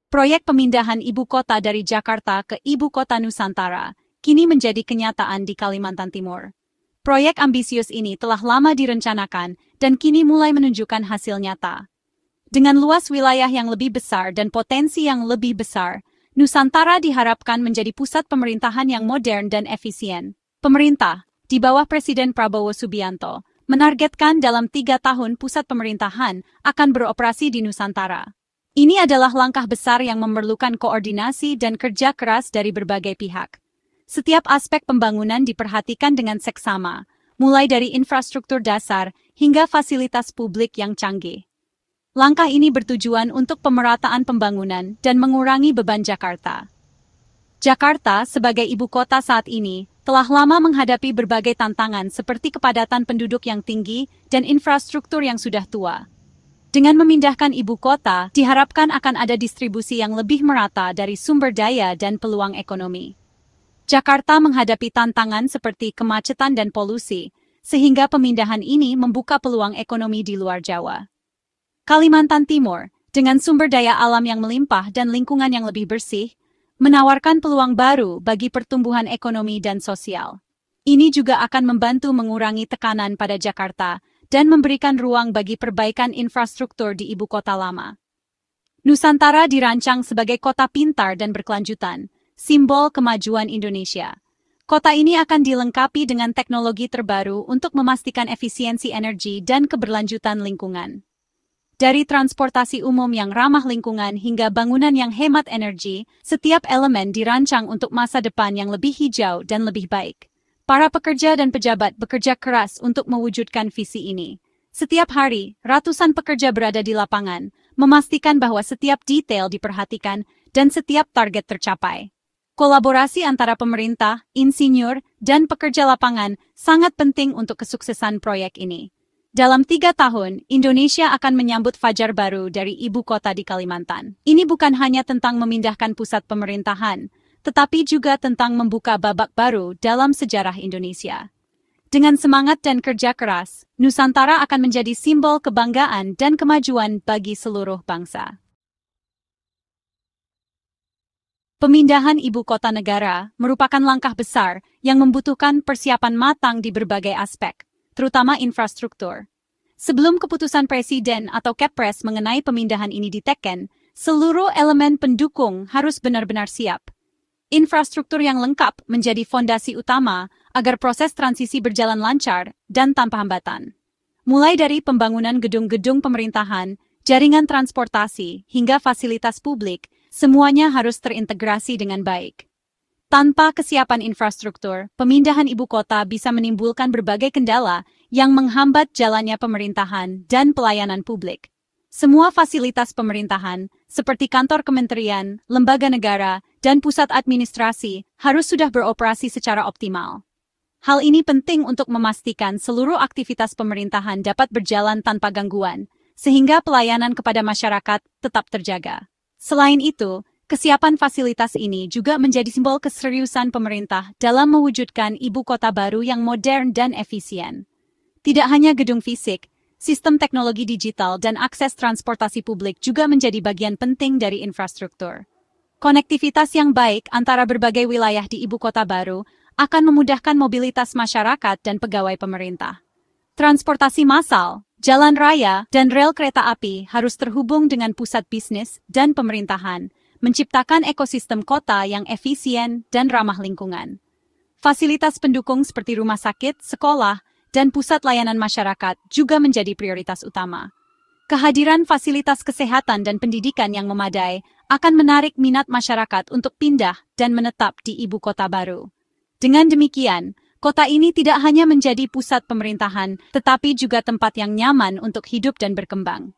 Proyek pemindahan ibu kota dari Jakarta ke ibu kota Nusantara kini menjadi kenyataan di Kalimantan Timur. Proyek ambisius ini telah lama direncanakan dan kini mulai menunjukkan hasil nyata. Dengan luas wilayah yang lebih besar dan potensi yang lebih besar, Nusantara diharapkan menjadi pusat pemerintahan yang modern dan efisien. Pemerintah, di bawah Presiden Prabowo Subianto, menargetkan dalam 3 tahun pusat pemerintahan akan beroperasi di Nusantara. Ini adalah langkah besar yang memerlukan koordinasi dan kerja keras dari berbagai pihak. Setiap aspek pembangunan diperhatikan dengan seksama, mulai dari infrastruktur dasar hingga fasilitas publik yang canggih. Langkah ini bertujuan untuk pemerataan pembangunan dan mengurangi beban Jakarta. Jakarta sebagai ibu kota saat ini telah lama menghadapi berbagai tantangan seperti kepadatan penduduk yang tinggi dan infrastruktur yang sudah tua. Dengan memindahkan ibu kota, diharapkan akan ada distribusi yang lebih merata dari sumber daya dan peluang ekonomi. Jakarta menghadapi tantangan seperti kemacetan dan polusi, sehingga pemindahan ini membuka peluang ekonomi di luar Jawa. Kalimantan Timur, dengan sumber daya alam yang melimpah dan lingkungan yang lebih bersih, menawarkan peluang baru bagi pertumbuhan ekonomi dan sosial. Ini juga akan membantu mengurangi tekanan pada Jakarta dan memberikan ruang bagi perbaikan infrastruktur di ibu kota lama. Nusantara dirancang sebagai kota pintar dan berkelanjutan, simbol kemajuan Indonesia. Kota ini akan dilengkapi dengan teknologi terbaru untuk memastikan efisiensi energi dan keberlanjutan lingkungan. Dari transportasi umum yang ramah lingkungan hingga bangunan yang hemat energi, setiap elemen dirancang untuk masa depan yang lebih hijau dan lebih baik. Para pekerja dan pejabat bekerja keras untuk mewujudkan visi ini. Setiap hari, ratusan pekerja berada di lapangan, memastikan bahwa setiap detail diperhatikan dan setiap target tercapai. Kolaborasi antara pemerintah, insinyur, dan pekerja lapangan sangat penting untuk kesuksesan proyek ini. Dalam 3 tahun, Indonesia akan menyambut fajar baru dari ibu kota di Kalimantan. Ini bukan hanya tentang memindahkan pusat pemerintahan, tetapi juga tentang membuka babak baru dalam sejarah Indonesia. Dengan semangat dan kerja keras, Nusantara akan menjadi simbol kebanggaan dan kemajuan bagi seluruh bangsa. Pemindahan ibu kota negara merupakan langkah besar yang membutuhkan persiapan matang di berbagai aspek, terutama infrastruktur. Sebelum keputusan Presiden atau Kepres mengenai pemindahan ini diteken, seluruh elemen pendukung harus benar-benar siap. Infrastruktur yang lengkap menjadi fondasi utama agar proses transisi berjalan lancar dan tanpa hambatan. Mulai dari pembangunan gedung-gedung pemerintahan, jaringan transportasi, hingga fasilitas publik, semuanya harus terintegrasi dengan baik. Tanpa kesiapan infrastruktur, pemindahan ibu kota bisa menimbulkan berbagai kendala yang menghambat jalannya pemerintahan dan pelayanan publik. Semua fasilitas pemerintahan, seperti kantor kementerian, lembaga negara, dan pusat administrasi, harus sudah beroperasi secara optimal. Hal ini penting untuk memastikan seluruh aktivitas pemerintahan dapat berjalan tanpa gangguan, sehingga pelayanan kepada masyarakat tetap terjaga. Selain itu, kesiapan fasilitas ini juga menjadi simbol keseriusan pemerintah dalam mewujudkan ibu kota baru yang modern dan efisien. Tidak hanya gedung fisik, sistem teknologi digital dan akses transportasi publik juga menjadi bagian penting dari infrastruktur. Konektivitas yang baik antara berbagai wilayah di ibu kota baru akan memudahkan mobilitas masyarakat dan pegawai pemerintah. Transportasi massal, jalan raya, dan rel kereta api harus terhubung dengan pusat bisnis dan pemerintahan, menciptakan ekosistem kota yang efisien dan ramah lingkungan. Fasilitas pendukung seperti rumah sakit, sekolah, dan pusat layanan masyarakat juga menjadi prioritas utama. Kehadiran fasilitas kesehatan dan pendidikan yang memadai akan menarik minat masyarakat untuk pindah dan menetap di ibu kota baru. Dengan demikian, kota ini tidak hanya menjadi pusat pemerintahan, tetapi juga tempat yang nyaman untuk hidup dan berkembang.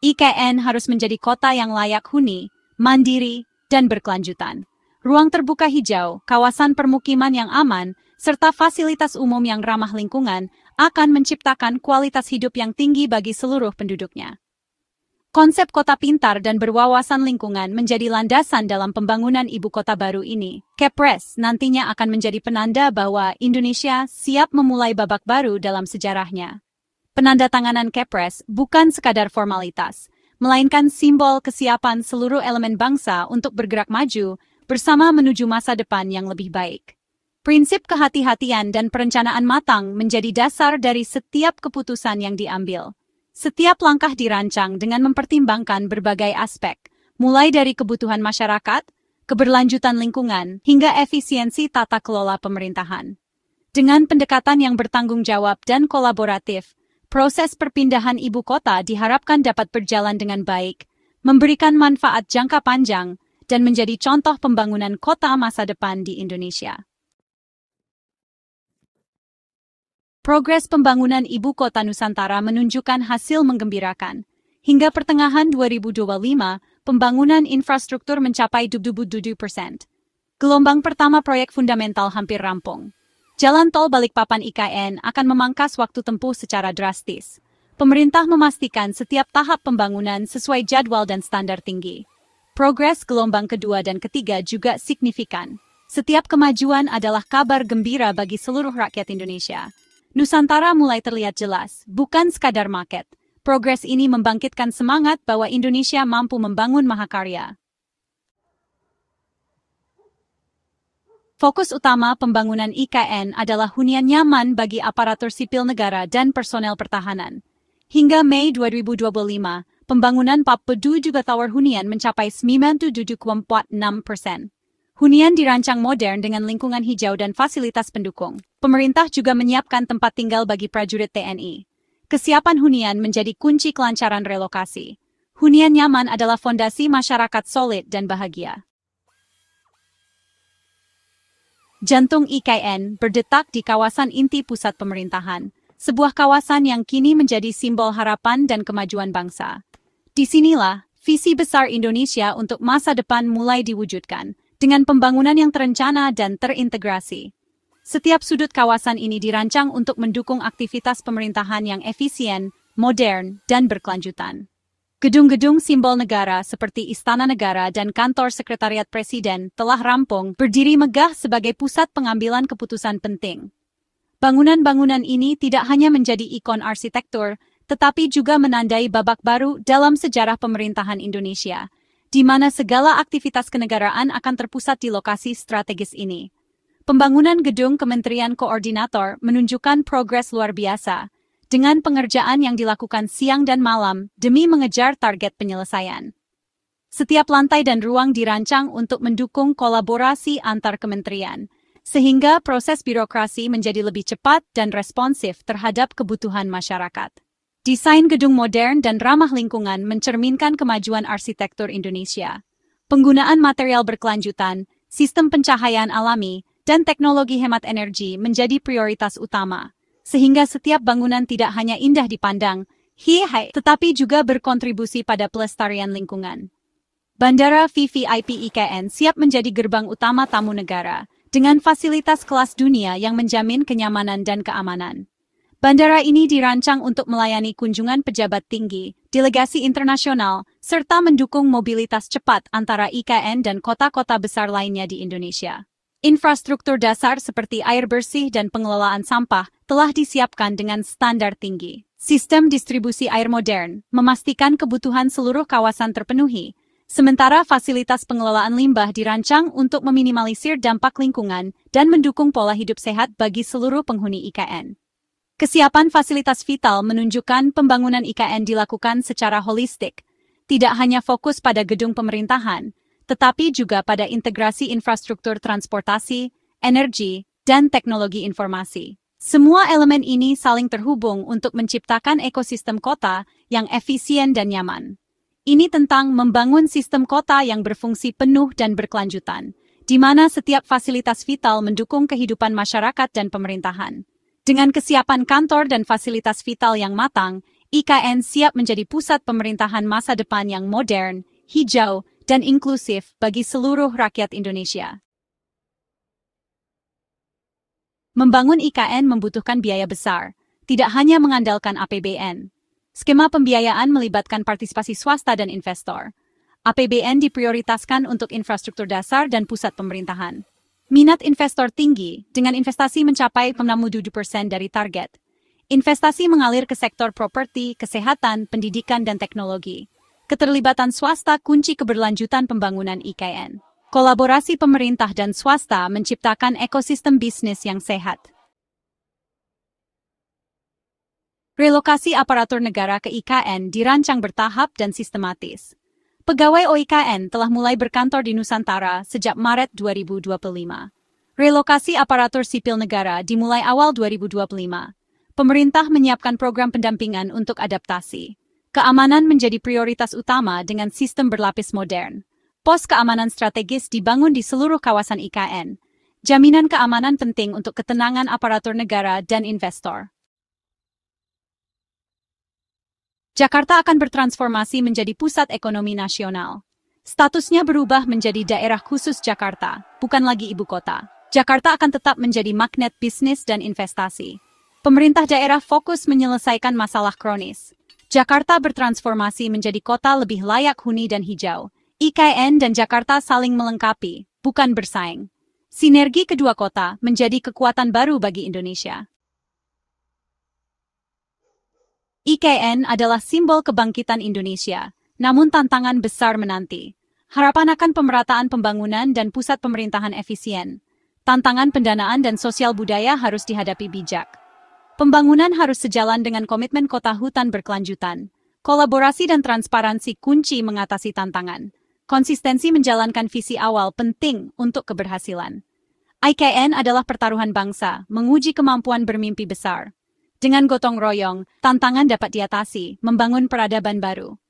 IKN harus menjadi kota yang layak huni, mandiri, dan berkelanjutan. Ruang terbuka hijau, kawasan permukiman yang aman, serta fasilitas umum yang ramah lingkungan akan menciptakan kualitas hidup yang tinggi bagi seluruh penduduknya. Konsep kota pintar dan berwawasan lingkungan menjadi landasan dalam pembangunan ibu kota baru ini. Kepres nantinya akan menjadi penanda bahwa Indonesia siap memulai babak baru dalam sejarahnya. Penandatanganan Kepres bukan sekadar formalitas, melainkan simbol kesiapan seluruh elemen bangsa untuk bergerak maju bersama menuju masa depan yang lebih baik. Prinsip kehati-hatian dan perencanaan matang menjadi dasar dari setiap keputusan yang diambil. Setiap langkah dirancang dengan mempertimbangkan berbagai aspek, mulai dari kebutuhan masyarakat, keberlanjutan lingkungan, hingga efisiensi tata kelola pemerintahan. Dengan pendekatan yang bertanggung jawab dan kolaboratif, proses perpindahan ibu kota diharapkan dapat berjalan dengan baik, memberikan manfaat jangka panjang, dan menjadi contoh pembangunan kota masa depan di Indonesia. Progres pembangunan ibu kota Nusantara menunjukkan hasil menggembirakan. Hingga pertengahan 2025, pembangunan infrastruktur mencapai 27%. Gelombang pertama proyek fundamental hampir rampung. Jalan tol Balikpapan IKN akan memangkas waktu tempuh secara drastis. Pemerintah memastikan setiap tahap pembangunan sesuai jadwal dan standar tinggi. Progres gelombang kedua dan ketiga juga signifikan. Setiap kemajuan adalah kabar gembira bagi seluruh rakyat Indonesia. Nusantara mulai terlihat jelas, bukan sekadar market. Progres ini membangkitkan semangat bahwa Indonesia mampu membangun mahakarya. Fokus utama pembangunan IKN adalah hunian nyaman bagi aparatur sipil negara dan personel pertahanan. Hingga Mei 2025, pembangunan 47 juta tower hunian mencapai 97,46%. Hunian dirancang modern dengan lingkungan hijau dan fasilitas pendukung. Pemerintah juga menyiapkan tempat tinggal bagi prajurit TNI. Kesiapan hunian menjadi kunci kelancaran relokasi. Hunian nyaman adalah fondasi masyarakat solid dan bahagia. Jantung IKN berdetak di kawasan inti pusat pemerintahan, sebuah kawasan yang kini menjadi simbol harapan dan kemajuan bangsa. Disinilah visi besar Indonesia untuk masa depan mulai diwujudkan, dengan pembangunan yang terencana dan terintegrasi. Setiap sudut kawasan ini dirancang untuk mendukung aktivitas pemerintahan yang efisien, modern, dan berkelanjutan. Gedung-gedung simbol negara seperti Istana Negara dan Kantor Sekretariat Presiden telah rampung berdiri megah sebagai pusat pengambilan keputusan penting. Bangunan-bangunan ini tidak hanya menjadi ikon arsitektur, tetapi juga menandai babak baru dalam sejarah pemerintahan Indonesia, di mana segala aktivitas kenegaraan akan terpusat di lokasi strategis ini. Pembangunan gedung Kementerian Koordinator menunjukkan progres luar biasa, dengan pengerjaan yang dilakukan siang dan malam demi mengejar target penyelesaian. Setiap lantai dan ruang dirancang untuk mendukung kolaborasi antar kementerian, sehingga proses birokrasi menjadi lebih cepat dan responsif terhadap kebutuhan masyarakat. Desain gedung modern dan ramah lingkungan mencerminkan kemajuan arsitektur Indonesia. Penggunaan material berkelanjutan, sistem pencahayaan alami, dan teknologi hemat energi menjadi prioritas utama, sehingga setiap bangunan tidak hanya indah dipandang, tetapi juga berkontribusi pada pelestarian lingkungan. Bandara VVIP IKN siap menjadi gerbang utama tamu negara, dengan fasilitas kelas dunia yang menjamin kenyamanan dan keamanan. Bandara ini dirancang untuk melayani kunjungan pejabat tinggi, delegasi internasional, serta mendukung mobilitas cepat antara IKN dan kota-kota besar lainnya di Indonesia. Infrastruktur dasar seperti air bersih dan pengelolaan sampah telah disiapkan dengan standar tinggi. Sistem distribusi air modern memastikan kebutuhan seluruh kawasan terpenuhi, sementara fasilitas pengelolaan limbah dirancang untuk meminimalisir dampak lingkungan dan mendukung pola hidup sehat bagi seluruh penghuni IKN. Kesiapan fasilitas vital menunjukkan pembangunan IKN dilakukan secara holistik, tidak hanya fokus pada gedung pemerintahan, tetapi juga pada integrasi infrastruktur transportasi, energi, dan teknologi informasi. Semua elemen ini saling terhubung untuk menciptakan ekosistem kota yang efisien dan nyaman. Ini tentang membangun sistem kota yang berfungsi penuh dan berkelanjutan, di mana setiap fasilitas vital mendukung kehidupan masyarakat dan pemerintahan. Dengan kesiapan kantor dan fasilitas vital yang matang, IKN siap menjadi pusat pemerintahan masa depan yang modern, hijau, dan inklusif bagi seluruh rakyat Indonesia. Membangun IKN membutuhkan biaya besar, tidak hanya mengandalkan APBN. Skema pembiayaan melibatkan partisipasi swasta dan investor. APBN diprioritaskan untuk infrastruktur dasar dan pusat pemerintahan. Minat investor tinggi, dengan investasi mencapai 67% dari target. Investasi mengalir ke sektor properti, kesehatan, pendidikan, dan teknologi. Keterlibatan swasta kunci keberlanjutan pembangunan IKN. Kolaborasi pemerintah dan swasta menciptakan ekosistem bisnis yang sehat. Relokasi aparatur negara ke IKN dirancang bertahap dan sistematis. Pegawai OIKN telah mulai berkantor di Nusantara sejak Maret 2025. Relokasi aparatur sipil negara dimulai awal 2025. Pemerintah menyiapkan program pendampingan untuk adaptasi. Keamanan menjadi prioritas utama dengan sistem berlapis modern. Pos keamanan strategis dibangun di seluruh kawasan IKN. Jaminan keamanan penting untuk ketenangan aparatur negara dan investor. Jakarta akan bertransformasi menjadi pusat ekonomi nasional. Statusnya berubah menjadi daerah khusus Jakarta, bukan lagi ibu kota. Jakarta akan tetap menjadi magnet bisnis dan investasi. Pemerintah daerah fokus menyelesaikan masalah kronis. Jakarta bertransformasi menjadi kota lebih layak huni dan hijau. IKN dan Jakarta saling melengkapi, bukan bersaing. Sinergi kedua kota menjadi kekuatan baru bagi Indonesia. IKN adalah simbol kebangkitan Indonesia, namun tantangan besar menanti. Harapan akan pemerataan pembangunan dan pusat pemerintahan efisien. Tantangan pendanaan dan sosial budaya harus dihadapi bijak. Pembangunan harus sejalan dengan komitmen kota hutan berkelanjutan. Kolaborasi dan transparansi kunci mengatasi tantangan. Konsistensi menjalankan visi awal penting untuk keberhasilan. IKN adalah pertaruhan bangsa, menguji kemampuan bermimpi besar. Dengan gotong royong, tantangan dapat diatasi, membangun peradaban baru.